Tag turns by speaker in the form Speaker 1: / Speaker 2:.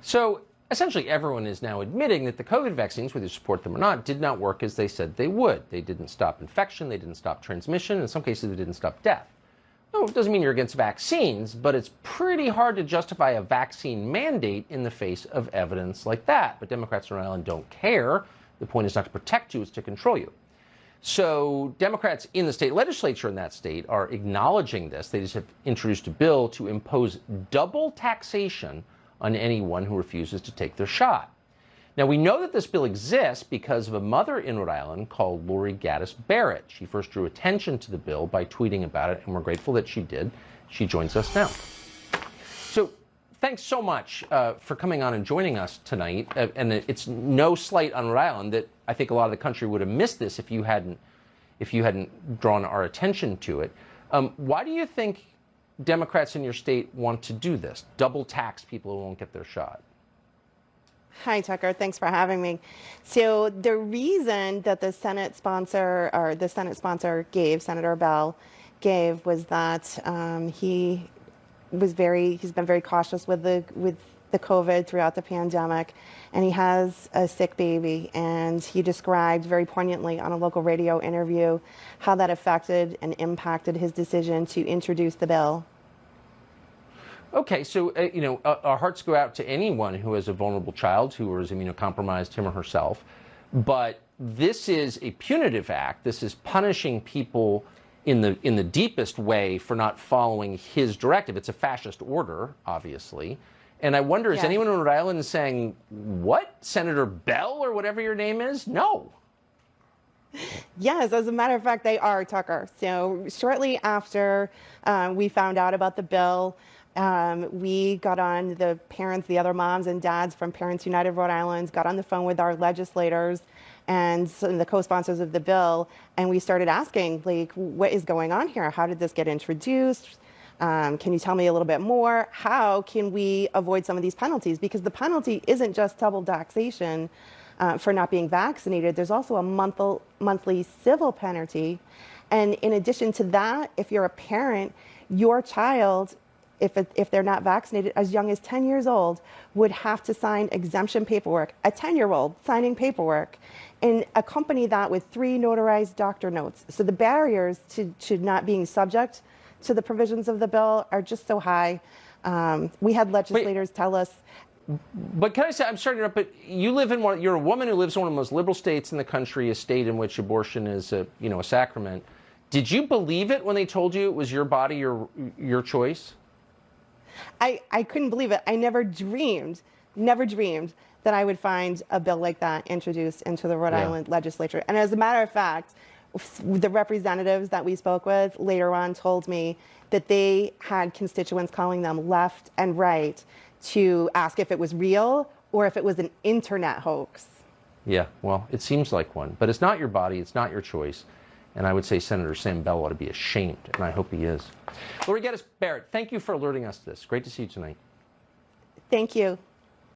Speaker 1: So essentially everyone is now admitting that the COVID vaccines, whether you support them or not, did not work as they said they would. They didn't stop infection, they didn't stop transmission, in some cases they didn't stop death. No, it doesn't mean you're against vaccines, but it's pretty hard to justify a vaccine mandate in the face of evidence like that. But Democrats in Rhode Island don't care. The point is not to protect you, it's to control you. So Democrats in the state legislature in that state are acknowledging this. They just have introduced a bill to impose double taxation on anyone who refuses to take their shot. Now, we know that this bill exists because of a mother in Rhode Island called Lori Gaddis Barrett. She first drew attention to the bill by tweeting about it, and we're grateful that she did. She joins us now. So thanks so much for coming on and joining us tonight. And it's no slight on Rhode Island that I think a lot of the country would have missed this if you hadn't drawn our attention to it. Why do you think Democrats in your state want to do this, double tax people who won't get their shot?
Speaker 2: Hi, Tucker. Thanks for having me. So the reason that the Senate sponsor gave, Senator Bell gave, was that he's been very cautious with the COVID throughout the pandemic, and he has a sick baby, and he described very poignantly on a local radio interview how that affected and impacted his decision to introduce the bill.
Speaker 1: Okay, so, our hearts go out to anyone who has a vulnerable child who is immunocompromised, him or herself. But this is a punitive act. This is punishing people in the deepest way for not following his directive. It's a fascist order, obviously. And I wonder, is anyone in Rhode Island saying, what, Senator Bell or whatever your name is? No.
Speaker 2: Yes, as a matter of fact, they are, Tucker. So shortly after we found out about the bill, we got on, the parents, the other moms and dads from Parents United Rhode Island, got on the phone with our legislators and the co-sponsors of the bill, and we started asking, like, what is going on here? How did this get introduced? Can you tell me a little bit more? How can we avoid some of these penalties? Because the penalty isn't just double taxation for not being vaccinated. There's also a monthly civil penalty. And in addition to that, if you're a parent, your child, if they're not vaccinated, as young as 10 years old, would have to sign exemption paperwork, a 10-year-old signing paperwork, and accompany that with 3 notarized doctor notes. So the barriers to not being subject to the provisions of the bill are just so high. We had legislators tell us.
Speaker 1: But can I say, I'm sorry to interrupt, but you're a woman who lives in one of the most liberal states in the country, a state in which abortion is a sacrament. Did you believe it when they told you it was your body, your choice?
Speaker 2: I couldn't believe it. I never dreamed that I would find a bill like that introduced into the Rhode Island legislature. And as a matter of fact, the representatives that we spoke with later on told me that they had constituents calling them left and right to ask if it was real or if it was an internet hoax.
Speaker 1: Yeah, well, it seems like one. But it's not your body, it's not your choice. And I would say Senator Sam Bell ought to be ashamed, and I hope he is. Lori Gaddis Barrett, thank you for alerting us to this. Great to see you tonight.
Speaker 2: Thank you.